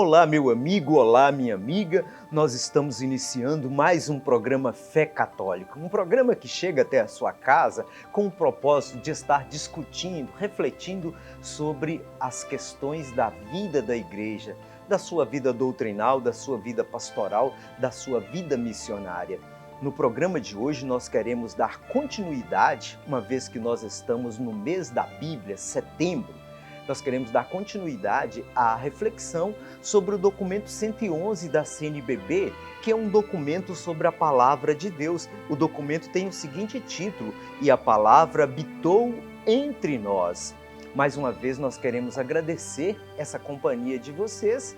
Olá, meu amigo, olá, minha amiga. Nós estamos iniciando mais um programa Fé Católica, um programa que chega até a sua casa com o propósito de estar discutindo, refletindo sobre as questões da vida da igreja, da sua vida doutrinal, da sua vida pastoral, da sua vida missionária. No programa de hoje nós queremos dar continuidade, uma vez que nós estamos no mês da Bíblia, setembro. Nós queremos dar continuidade à reflexão sobre o documento 111 da CNBB, que é um documento sobre a Palavra de Deus. O documento tem o seguinte título: E a Palavra habitou entre nós. Mais uma vez nós queremos agradecer essa companhia de vocês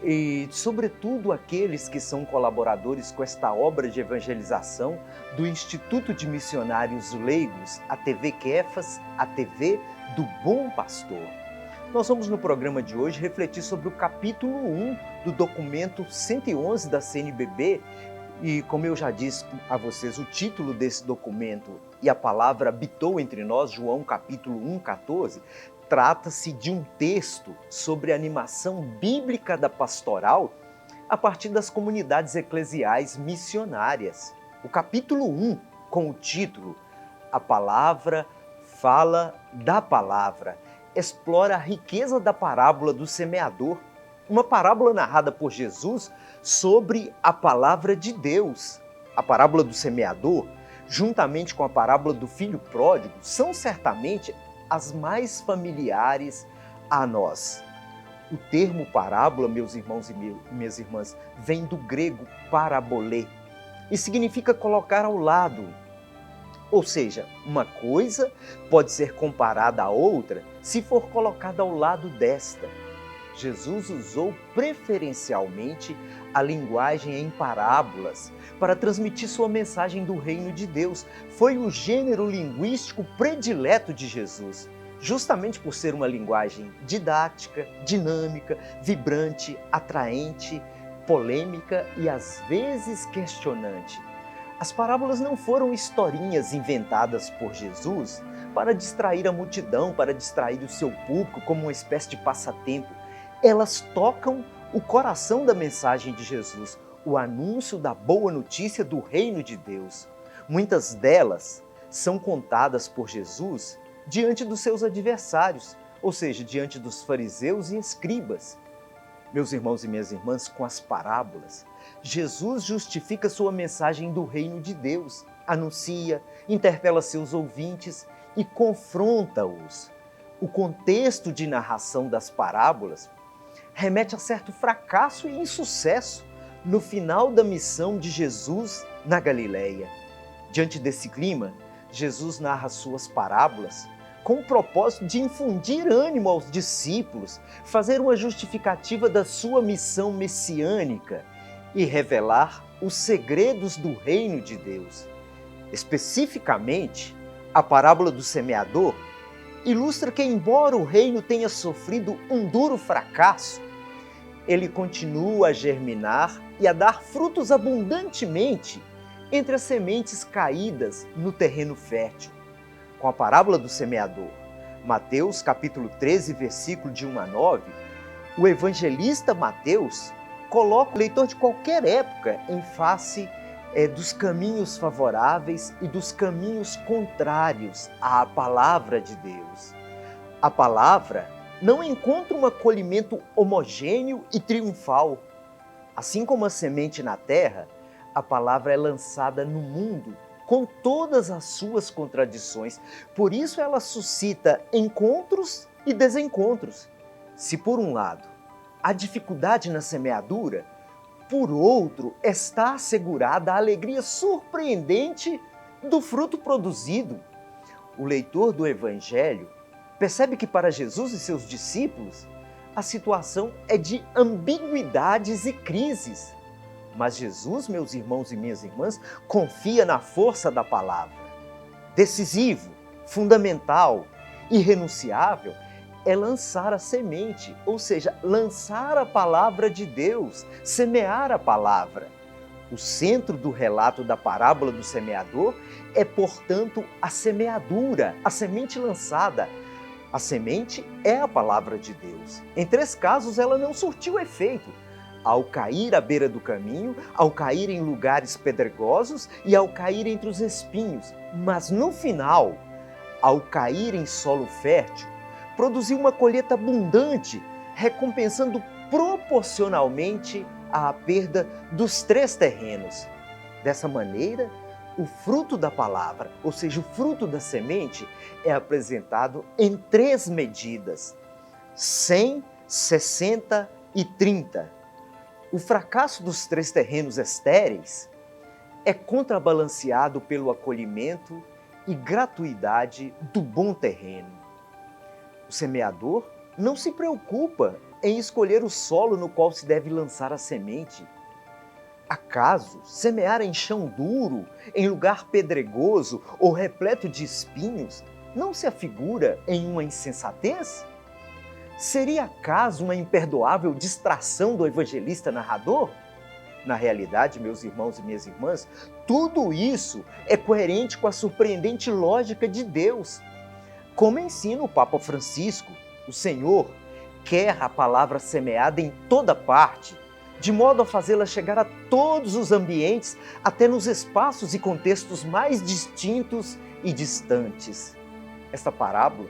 e, sobretudo, aqueles que são colaboradores com esta obra de evangelização do Instituto de Missionários Leigos, a TV Quefas, a TV do Bom Pastor. Nós vamos no programa de hoje refletir sobre o capítulo 1 do documento 111 da CNBB e, como eu já disse a vocês, o título desse documento, E a Palavra habitou entre nós, João capítulo 1, 14, trata-se de um texto sobre a animação bíblica da pastoral a partir das comunidades eclesiais missionárias. O capítulo 1, com o título A Palavra fala da Palavra, explora a riqueza da parábola do semeador, uma parábola narrada por Jesus sobre a palavra de Deus. A parábola do semeador, juntamente com a parábola do filho pródigo, são certamente as mais familiares a nós. O termo parábola, meus irmãos e minhas irmãs, vem do grego parabolê e significa colocar ao lado. Ou seja, uma coisa pode ser comparada a outra se for colocada ao lado desta. Jesus usou preferencialmente a linguagem em parábolas para transmitir sua mensagem do reino de Deus. Foi o gênero linguístico predileto de Jesus, justamente por ser uma linguagem didática, dinâmica, vibrante, atraente, polêmica e às vezes questionante. As parábolas não foram historinhas inventadas por Jesus para distrair a multidão, para distrair o seu público como uma espécie de passatempo. Elas tocam o coração da mensagem de Jesus, o anúncio da boa notícia do reino de Deus. Muitas delas são contadas por Jesus diante dos seus adversários, ou seja, diante dos fariseus e escribas. Meus irmãos e minhas irmãs, com as parábolas, Jesus justifica sua mensagem do reino de Deus, anuncia, interpela seus ouvintes e confronta-os. O contexto de narração das parábolas remete a certo fracasso e insucesso no final da missão de Jesus na Galileia. Diante desse clima, Jesus narra suas parábolas com o propósito de infundir ânimo aos discípulos, fazer uma justificativa da sua missão messiânica e revelar os segredos do reino de Deus. Especificamente, a parábola do semeador ilustra que, embora o reino tenha sofrido um duro fracasso, ele continua a germinar e a dar frutos abundantemente entre as sementes caídas no terreno fértil. Com a parábola do semeador, Mateus capítulo 13, versículo de 1 a 9, o evangelista Mateus coloca o leitor de qualquer época em face dos caminhos favoráveis e dos caminhos contrários à palavra de Deus. A palavra não encontra um acolhimento homogêneo e triunfal. Assim como a semente na terra, a palavra é lançada no mundo com todas as suas contradições. Por isso ela suscita encontros e desencontros. Se por um lado há dificuldade na semeadura, por outro está assegurada a alegria surpreendente do fruto produzido. O leitor do Evangelho percebe que para Jesus e seus discípulos a situação é de ambiguidades e crises. Mas Jesus, meus irmãos e minhas irmãs, confia na força da palavra. Decisivo, fundamental, irrenunciável é lançar a semente, ou seja, lançar a palavra de Deus, semear a palavra. O centro do relato da parábola do semeador é, portanto, a semeadura, a semente lançada. A semente é a palavra de Deus. Em 3 casos, ela não surtiu efeito. Ao cair à beira do caminho, ao cair em lugares pedregosos e ao cair entre os espinhos. Mas no final, ao cair em solo fértil, produziu uma colheita abundante, recompensando proporcionalmente a perda dos 3 terrenos. Dessa maneira, o fruto da palavra, ou seja, o fruto da semente, é apresentado em 3 medidas: 100, 60 e 30. O fracasso dos 3 terrenos estéreis é contrabalanceado pelo acolhimento e gratuidade do bom terreno. O semeador não se preocupa em escolher o solo no qual se deve lançar a semente. Acaso semear em chão duro, em lugar pedregoso ou repleto de espinhos, não se afigura em uma insensatez? Seria acaso uma imperdoável distração do evangelista narrador? Na realidade, meus irmãos e minhas irmãs, tudo isso é coerente com a surpreendente lógica de Deus. Como ensina o Papa Francisco, o Senhor quer a palavra semeada em toda parte, de modo a fazê-la chegar a todos os ambientes, até nos espaços e contextos mais distintos e distantes. Esta parábola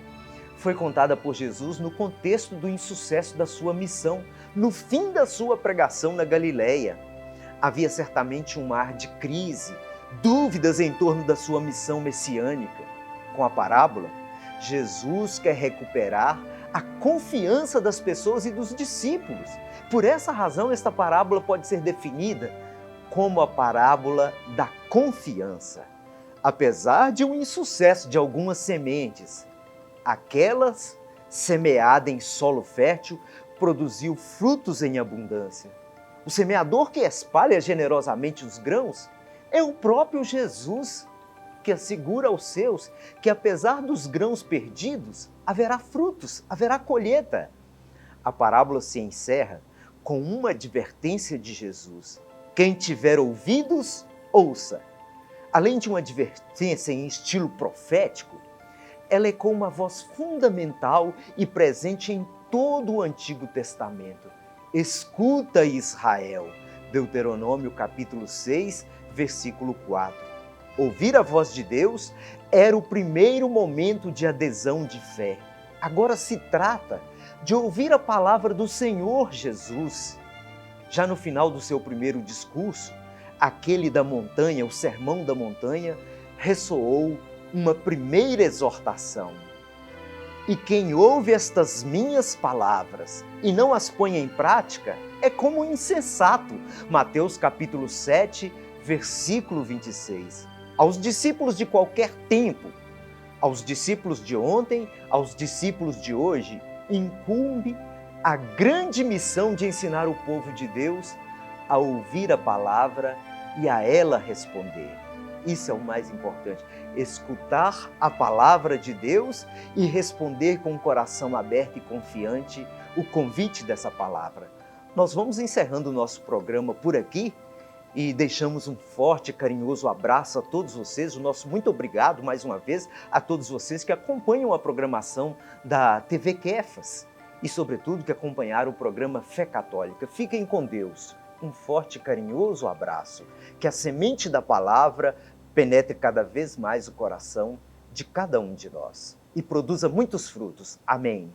foi contada por Jesus no contexto do insucesso da sua missão, no fim da sua pregação na Galileia. Havia certamente um ar de crise, dúvidas em torno da sua missão messiânica. Com a parábola, Jesus quer recuperar a confiança das pessoas e dos discípulos. Por essa razão, esta parábola pode ser definida como a parábola da confiança. Apesar de um insucesso de algumas sementes, aquelas semeadas em solo fértil produziu frutos em abundância. O semeador que espalha generosamente os grãos é o próprio Jesus, que assegura aos seus que, apesar dos grãos perdidos, haverá frutos, haverá colheita. A parábola se encerra com uma advertência de Jesus: quem tiver ouvidos, ouça. Além de uma advertência em estilo profético, ela ecoa uma voz fundamental e presente em todo o Antigo Testamento. Escuta, Israel. Deuteronômio capítulo 6, versículo 4. Ouvir a voz de Deus era o primeiro momento de adesão de fé. Agora se trata de ouvir a palavra do Senhor Jesus. Já no final do seu primeiro discurso, aquele da montanha, o Sermão da Montanha, ressoou uma primeira exortação. E quem ouve estas minhas palavras e não as põe em prática é como um insensato. Mateus capítulo 7, versículo 26. Aos discípulos de qualquer tempo, aos discípulos de ontem, aos discípulos de hoje, incumbe a grande missão de ensinar o povo de Deus a ouvir a palavra e a ela responder. Isso é o mais importante, escutar a palavra de Deus e responder com o coração aberto e confiante o convite dessa palavra. Nós vamos encerrando o nosso programa por aqui e deixamos um forte e carinhoso abraço a todos vocês. O nosso muito obrigado mais uma vez a todos vocês que acompanham a programação da TV Kefas e, sobretudo, que acompanharam o programa Fé Católica. Fiquem com Deus. Um forte e carinhoso abraço. Que a semente da palavra penetre cada vez mais o coração de cada um de nós e produza muitos frutos. Amém.